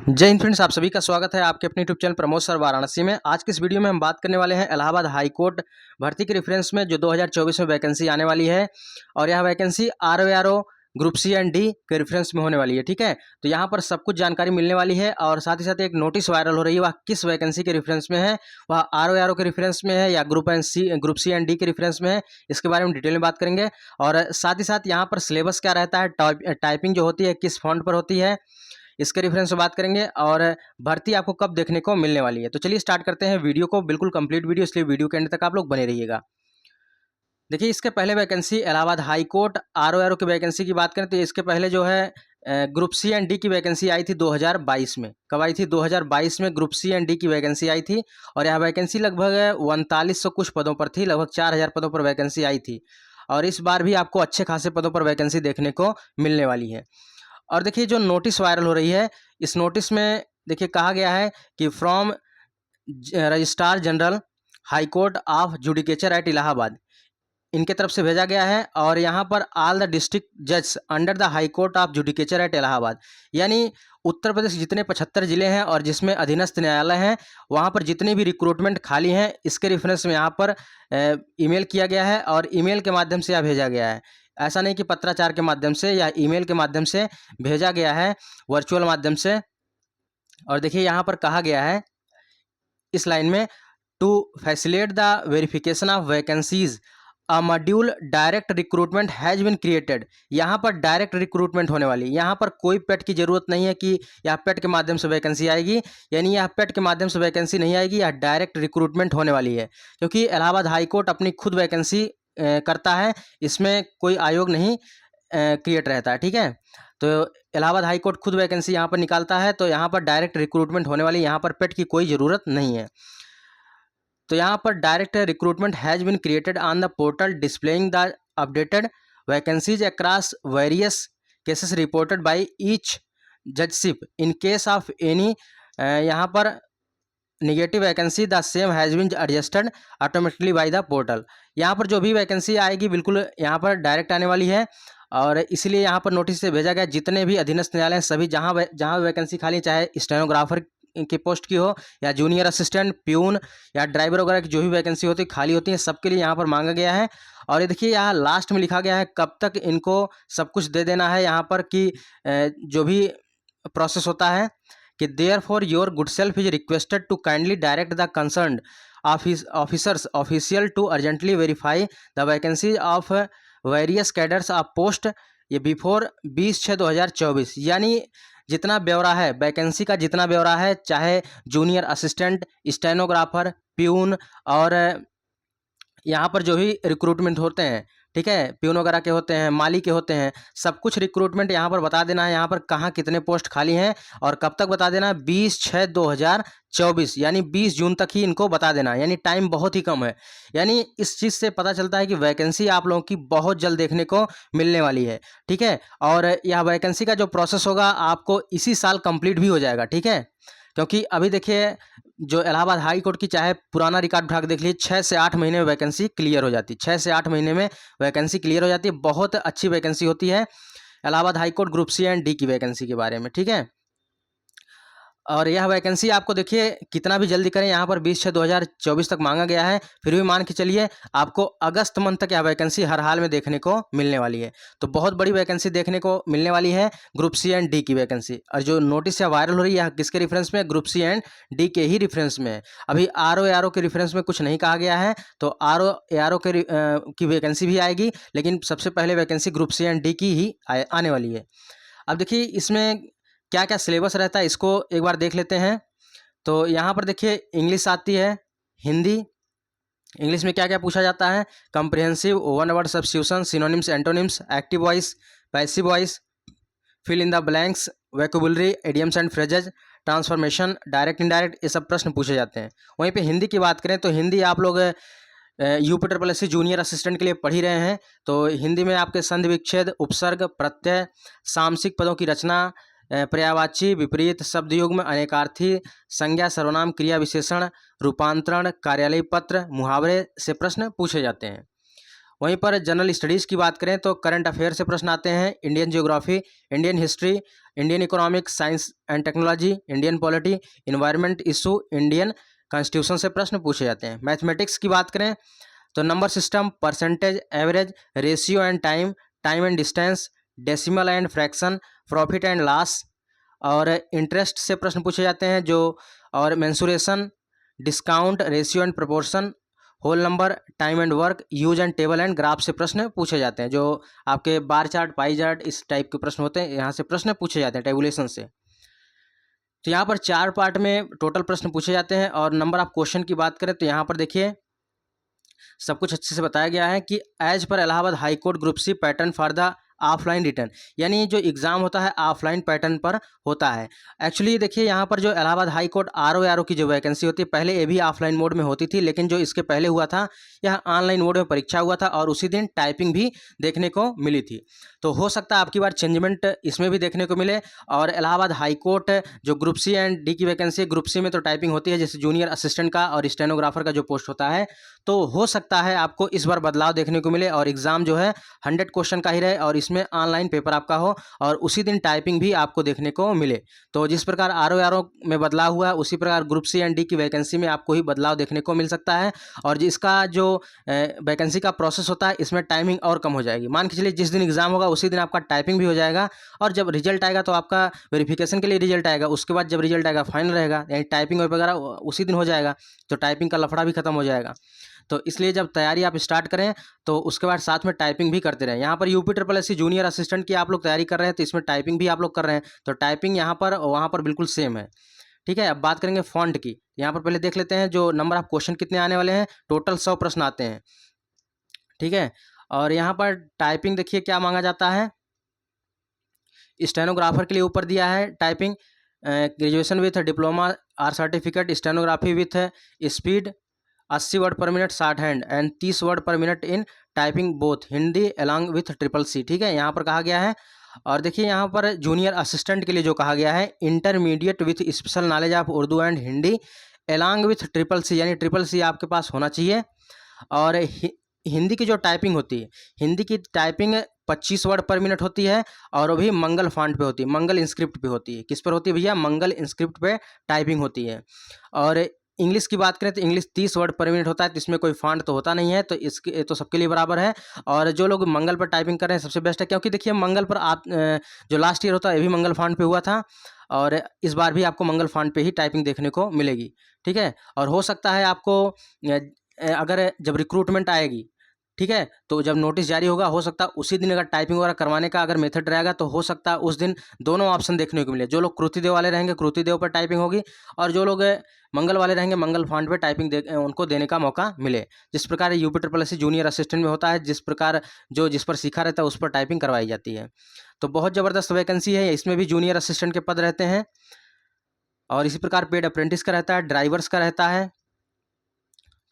जय हिंद फ्रेंड्स, आप सभी का स्वागत है आपके अपने YouTube channel Pramod sir Varanasi में। आज की इस वीडियो में हम बात करने वाले हैं इलाहाबाद हाई कोर्ट भर्ती के रेफरेंस में जो 2024 में वैकेंसी आने वाली है और यह vacancy RO group C and D के रेफरेंस में होने वाली है। ठीक है, तो यहाँ पर सब कुछ जानकारी मिलने वाली है और साथ ही साथ एक नोटिस वायरल हो रही है, वह किस वैकेंसी के रेफरेंस में है, वह आरओ के रेफरेंस में है या ग्रुप सी एंड डी के रेफरेंस में है, इसके बारे में डिटेल में बात करेंगे। और साथ ही साथ यहाँ पर सिलेबस क्या रहता है, टाइपिंग जो होती है किस फॉन्ट पर होती है, इसके रेफरेंस में बात करेंगे और भर्ती आपको कब देखने को मिलने वाली है। तो चलिए स्टार्ट करते हैं वीडियो को, बिल्कुल कंप्लीट वीडियो, इसलिए वीडियो के एंड तक आप लोग बने रहिएगा। देखिए, इसके पहले vacancy Allahabad high court RO की वैकेंसी की बात करें तो इसके पहले जो है ग्रुप सी एंड डी की वैकेंसी आई थी 2022 में। कब आई थी? 2022 में ग्रुप सी एंड डी की वैकेंसी आई थी और यह वैकेंसी लगभग 3900 कुछ पदों पर थी, लगभग 4000 पदों पर वैकेंसी आई थी और इस बार भी आपको अच्छे खासे पदों पर वैकेंसी देखने को मिलने वाली है। और देखिए, जो नोटिस वायरल हो रही है, इस नोटिस में देखिए कहा गया है कि from registrar general high court of judicature at Allahabad, इनके तरफ से भेजा गया है और यहाँ पर ऑल द डिस्ट्रिक्ट जज under the high court of judicature at Allahabad, यानी उत्तर प्रदेश जितने 75 जिले हैं और जिसमें अधीनस्थ न्यायालय हैं, वहाँ पर जितनी भी रिक्रूटमेंट खाली हैं, इसके रेफरेंस में यहाँ पर ईमेल किया गया है और ईमेल के माध्यम से यह भेजा गया है। ऐसा नहीं कि पत्राचार के माध्यम से या ईमेल के माध्यम से भेजा गया है, वर्चुअल माध्यम से। और देखिए यहाँ पर कहा गया है इस लाइन में, to facilitate the verification of vacancies a module direct recruitment has been created. यहाँ पर डायरेक्ट रिक्रूटमेंट होने वाली, यहाँ पर कोई पेट की जरूरत नहीं है कि यह पेट के माध्यम से वैकेंसी आएगी, यानी यह पेट के माध्यम से वैकेंसी नहीं आएगी, यह डायरेक्ट रिक्रूटमेंट होने वाली है। क्योंकि इलाहाबाद हाई कोर्ट अपनी खुद वैकेंसी करता है, इसमें कोई आयोग नहीं क्रिएट रहता है। ठीक है, तो इलाहाबाद हाई कोर्ट खुद वैकेंसी यहाँ पर निकालता है, तो यहाँ पर डायरेक्ट रिक्रूटमेंट होने वाली, यहाँ पर पेट की कोई ज़रूरत नहीं है। तो यहाँ पर direct recruitment has been created on the portal displaying the updated vacancies across various cases reported by each judgeship in case of any, यहाँ पर negative vacancy the same has been adjusted automatically by the portal. यहाँ पर जो भी vacancy आएगी बिल्कुल यहाँ पर डायरेक्ट आने वाली है और इसीलिए यहाँ पर नोटिस से भेजा गया जितने भी अधीनस्थ न्यायालय सभी जहाँ वैकेंसी खाली, चाहे स्टेनोग्राफर की पोस्ट की हो या जूनियर असिस्टेंट, प्यून या ड्राइवर वगैरह की जो भी वैकेंसी होती है खाली होती है, सबके लिए यहाँ पर मांगा गया है। और ये देखिए यहाँ लास्ट में लिखा गया है कब तक इनको सब कुछ दे देना है, यहाँ पर कि जो भी प्रोसेस होता है कि there for your good self is requested to kindly direct the concern officers official to urgently verify the vacancy of various cadres of post, ये बिफोर 20/6/2024, यानी जितना ब्यौरा है वैकेंसी का, जितना ब्यौरा है, चाहे जूनियर असिस्टेंट, स्टेनोग्राफर, प्यून और यहाँ पर जो भी रिक्रूटमेंट होते हैं, ठीक है, प्यून वगैरह के होते हैं, माली के होते हैं, सब कुछ रिक्रूटमेंट यहाँ पर बता देना है, यहाँ पर कहाँ कितने पोस्ट खाली हैं और कब तक बता देना है, 20/6/2024, यानी 20 जून तक ही इनको बता देना है, यानी टाइम बहुत ही कम है। यानी इस चीज़ से पता चलता है कि वैकेंसी आप लोगों की बहुत जल्द देखने को मिलने वाली है। ठीक है, और यह वैकेंसी का जो प्रोसेस होगा आपको इसी साल कंप्लीट भी हो जाएगा। ठीक है, क्योंकि अभी देखिए जो इलाहाबाद हाई कोर्ट की चाहे पुराना रिकॉर्ड उठा के देख लीजिए, 6 से 8 महीने में वैकेंसी क्लियर हो जाती है, 6 से 8 महीने में वैकेंसी क्लियर हो जाती है। बहुत अच्छी वैकेंसी होती है Allahabad high court group C and D की वैकेंसी के बारे में। ठीक है, और यह वैकेंसी आपको देखिए कितना भी जल्दी करें, यहाँ पर 20/6/2024 तक मांगा गया है, फिर भी मान के चलिए आपको अगस्त मंथ तक यह वैकेंसी हर हाल में देखने को मिलने वाली है। तो बहुत बड़ी वैकेंसी देखने को मिलने वाली है ग्रुप सी एंड डी की वैकेंसी। और जो नोटिस है वायरल हो रही है किसके रेफरेंस में? ग्रुप सी एंड डी के ही रेफरेंस में है। अभी आरओ के रेफरेंस में कुछ नहीं कहा गया है, तो आरओ के की वैकेंसी भी आएगी, लेकिन सबसे पहले vacancy group C and D की ही आने वाली है। अब देखिए इसमें क्या क्या सिलेबस रहता है, इसको एक बार देख लेते हैं। तो यहाँ पर देखिए इंग्लिश आती है, हिंदी, इंग्लिश में क्या क्या पूछा जाता है, comprehensive, one word substitution, synonyms, antonyms, active voice, passive voice, fill in the blanks, vocabulary, idioms and phrases, transformation, direct indirect, ये सब प्रश्न पूछे जाते हैं। वहीं पे हिंदी की बात करें तो हिंदी आप लोग यूपीट्रिपल जूनियर असिस्टेंट के लिए पढ़ ही रहे हैं, तो हिंदी में आपके संधि विच्छेद, उपसर्ग, प्रत्यय, सामसिक पदों की रचना, पर्यायवाची, विपरीत, शब्दयुग्म में अनेकार्थी, संज्ञा, सर्वनाम, क्रिया विशेषण, रूपांतरण, कार्यालय पत्र, मुहावरे से प्रश्न पूछे जाते हैं। वहीं पर जनरल स्टडीज़ की बात करें तो करंट अफेयर से प्रश्न आते हैं, Indian geography, Indian history, Indian economics, science and technology, Indian polity, environment issue, Indian constitution से प्रश्न पूछे जाते हैं। मैथमेटिक्स की बात करें तो number system, percentage, average, ratio and time, time and distance, decimal and fraction, profit and loss और इंटरेस्ट से प्रश्न पूछे जाते हैं जो, और mensuration, discount, ratio and proportion, whole number, time and work, use and table and graph से प्रश्न पूछे जाते हैं। जो आपके बार चार्ट, पाई चार्ट, इस टाइप के प्रश्न होते हैं, यहाँ से प्रश्न पूछे जाते हैं टेबुलेशन से। तो यहाँ पर 4 पार्ट में टोटल प्रश्न पूछे जाते हैं। और नंबर ऑफ क्वेश्चन की बात करें तो यहाँ पर देखिए सब कुछ अच्छे से बताया गया है कि as per Allahabad high court group C pattern for the offline return, यानी जो एग्ज़ाम होता है ऑफलाइन पैटर्न पर होता है। एक्चुअली देखिए यहाँ पर जो इलाहाबाद हाई कोर्ट आरओ की जो वैकेंसी होती है पहले ये भी ऑफलाइन मोड में होती थी, लेकिन जो इसके पहले हुआ था यह ऑनलाइन मोड में परीक्षा हुआ था और उसी दिन टाइपिंग भी देखने को मिली थी। तो हो सकता है आपकी बार चेंजमेंट इसमें भी देखने को मिले। और इलाहाबाद हाई कोर्ट जो ग्रुप सी एंड डी की वैकेंसी है, ग्रुप सी में तो टाइपिंग होती है जैसे जूनियर असिस्टेंट का और स्टेनोग्राफर का जो पोस्ट होता है, तो हो सकता है आपको इस बार बदलाव देखने को मिले और एग्ज़ाम जो है 100 क्वेश्चन का ही रहे और इसमें ऑनलाइन पेपर आपका हो और उसी दिन टाइपिंग भी आपको देखने को मिले। तो जिस प्रकार आरओ में बदलाव हुआ उसी प्रकार ग्रुप सी एंड डी की वैकेंसी में आपको ही बदलाव देखने को मिल सकता है। और जिसका जो वैकेंसी का प्रोसेस होता है इसमें टाइमिंग और कम हो जाएगी। मान के चलिए जिस दिन एग्ज़ाम होगा उसी दिन आपका टाइपिंग भी हो जाएगा और जब रिजल्ट आएगा तो आपका वेरिफिकेशन के लिए रिजल्ट आएगा, उसके बाद जब रिजल्ट आएगा फाइनल रहेगा, यानी टाइपिंग वगैरह उसी दिन हो जाएगा, तो टाइपिंग का लफड़ा भी खत्म हो जाएगा। तो इसलिए जब तैयारी आप स्टार्ट करें तो उसके बाद साथ में टाइपिंग भी करते रहें। यहाँ पर यूपी SSC जूनियर असिस्टेंट की आप लोग तैयारी कर रहे हैं तो इसमें टाइपिंग भी आप लोग कर रहे हैं, तो टाइपिंग यहाँ पर वहाँ पर बिल्कुल सेम है। ठीक है, अब बात करेंगे फॉन्ट की। यहाँ पर पहले देख लेते हैं जो नंबर ऑफ क्वेश्चन कितने आने वाले हैं। टोटल 100 प्रश्न आते हैं। ठीक है, और यहाँ पर टाइपिंग देखिए क्या मांगा जाता है। स्टेनोग्राफर के लिए ऊपर दिया है typing graduation with diploma or certificate, stenography with speed 80 word per minute short hand and 30 word per minute in typing both Hindi along with CCC। ठीक है, यहाँ पर कहा गया है। और देखिए यहाँ पर जूनियर असिस्टेंट के लिए जो कहा गया है, intermediate with special knowledge of Urdu and Hindi along with CCC, यानी CCC आपके पास होना चाहिए। और हिंदी की जो टाइपिंग होती है, हिंदी की टाइपिंग 25 वर्ड पर मिनट होती है और वो भी मंगल फॉन्ट पे होती है, मंगल इंस्क्रिप्ट पे होती है। किस पर होती है भैया? मंगल इंस्क्रिप्ट पे टाइपिंग होती है। और इंग्लिश की बात करें तो इंग्लिश 30 वर्ड पर मिनट होता है, तो इसमें कोई फॉन्ट तो होता नहीं है, तो इसके तो सबके लिए बराबर है। और जो लोग मंगल पर टाइपिंग कर रहे हैं सबसे बेस्ट है, क्योंकि देखिए मंगल पर आप जो लास्ट ईयर होता है ये भी मंगल फॉन्ट पे हुआ था और इस बार भी आपको मंगल फॉन्ट पे ही टाइपिंग देखने को मिलेगी। ठीक है, और हो सकता है आपको अगर जब रिक्रूटमेंट आएगी, ठीक है, तो जब नोटिस जारी होगा हो सकता है उसी दिन अगर टाइपिंग वगैरह करवाने का अगर मेथड रहेगा तो हो सकता है उस दिन दोनों ऑप्शन देखने को मिले। जो लोग कृतिदेव वाले रहेंगे कृतिदेव पर टाइपिंग होगी और जो लोग मंगल वाले रहेंगे मंगल फॉन्ट पे टाइपिंग उनको देने का मौका मिले। जिस प्रकार यूपी SSC जूनियर असिस्टेंट में होता है, जिस प्रकार जो जिस पर सीखा रहता है उस पर टाइपिंग करवाई जाती है। तो बहुत ज़बरदस्त वैकेंसी है, इसमें भी जूनियर असिस्टेंट के पद रहते हैं और इसी प्रकार पेड अप्रेंटिस का रहता है, ड्राइवर्स का रहता है।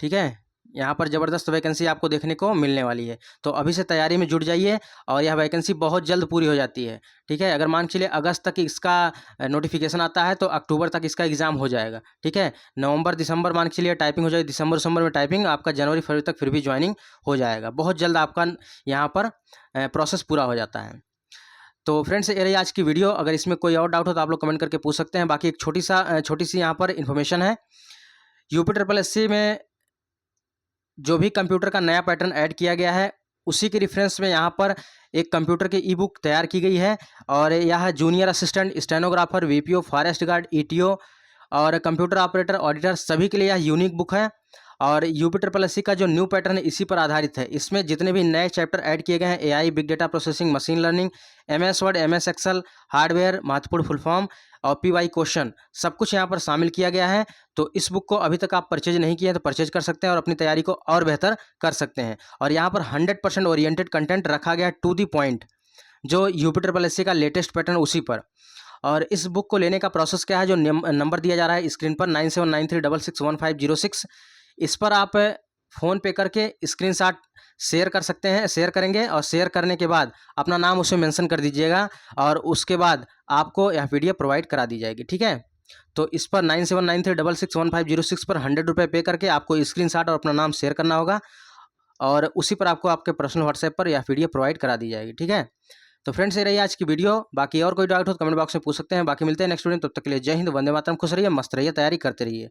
ठीक है, यहाँ पर ज़बरदस्त वैकेंसी आपको देखने को मिलने वाली है, तो अभी से तैयारी में जुट जाइए और यह वैकेंसी बहुत जल्द पूरी हो जाती है। ठीक है, अगर मान के चलिए अगस्त तक इसका नोटिफिकेशन आता है तो अक्टूबर तक इसका एग्ज़ाम हो जाएगा। ठीक है, नवंबर दिसंबर मान के चलिए टाइपिंग हो जाएगी, दिसंबर में टाइपिंग, आपका जनवरी फरवरी तक फिर भी ज्वाइनिंग हो जाएगा। बहुत जल्द आपका यहाँ पर प्रोसेस पूरा हो जाता है। तो फ्रेंड्स ये रही आज की वीडियो। अगर इसमें कोई और डाउट हो तो आप लोग कमेंट करके पूछ सकते हैं। बाकी एक छोटी सी यहाँ पर इन्फॉर्मेशन है, यूपी SSC में जो भी कंप्यूटर का नया पैटर्न ऐड किया गया है उसी के रेफरेंस में यहाँ पर एक कंप्यूटर की ई बुक तैयार की गई है और यह junior assistant, stenographer, VPO, forest guard, ETO और कंप्यूटर ऑपरेटर, ऑडिटर सभी के लिए यह यूनिक बुक है। और यूपी SSC का जो न्यू पैटर्न है इसी पर आधारित है। इसमें जितने भी नए चैप्टर ऐड किए गए हैं, AI, big data processing, machine learning, MS word, MS excel, hardware, महत्वपूर्ण फुल फॉर्म और PY क्वेश्चन सब कुछ यहाँ पर शामिल किया गया है। तो इस बुक को अभी तक आप परचेज नहीं किए हैं तो परचेज कर सकते हैं और अपनी तैयारी को और बेहतर कर सकते हैं। और यहाँ पर 100% ओरिएंटेड कंटेंट रखा गया टू द पॉइंट, जो यूपी SSC का लेटेस्ट पैटर्न उसी पर। और इस बुक को लेने का प्रोसेस क्या है, जो नंबर दिया जा रहा है स्क्रीन पर 9793661506, इस पर आप फ़ोन पे करके स्क्रीनशॉट शेयर कर सकते हैं, शेयर करेंगे और शेयर करने के बाद अपना नाम उसमें मेंशन कर दीजिएगा और उसके बाद आपको यह PDF प्रोवाइड करा दी जाएगी। ठीक है, तो इस पर 9793661506 पर 100 रुपये पे करके आपको स्क्रीनशॉट और अपना नाम शेयर करना होगा और उसी पर आपको आपके पर्सनल व्हाट्सएप पर या PDF प्रोवाइड करा दी जाएगी। ठीक है, तो फ्रेंड्स ये रही आज की वीडियो। बाकी और कोई डाउट हो तो कमेंट बॉक्स में पूछ सकते हैं। बाकी मिलते हैं नेक्स्ट वीडियो, तब तक के लिए जय हिंद, वंदे मातरम, खुश रहिए, मस्त रहिए, तैयारी करते रहिए।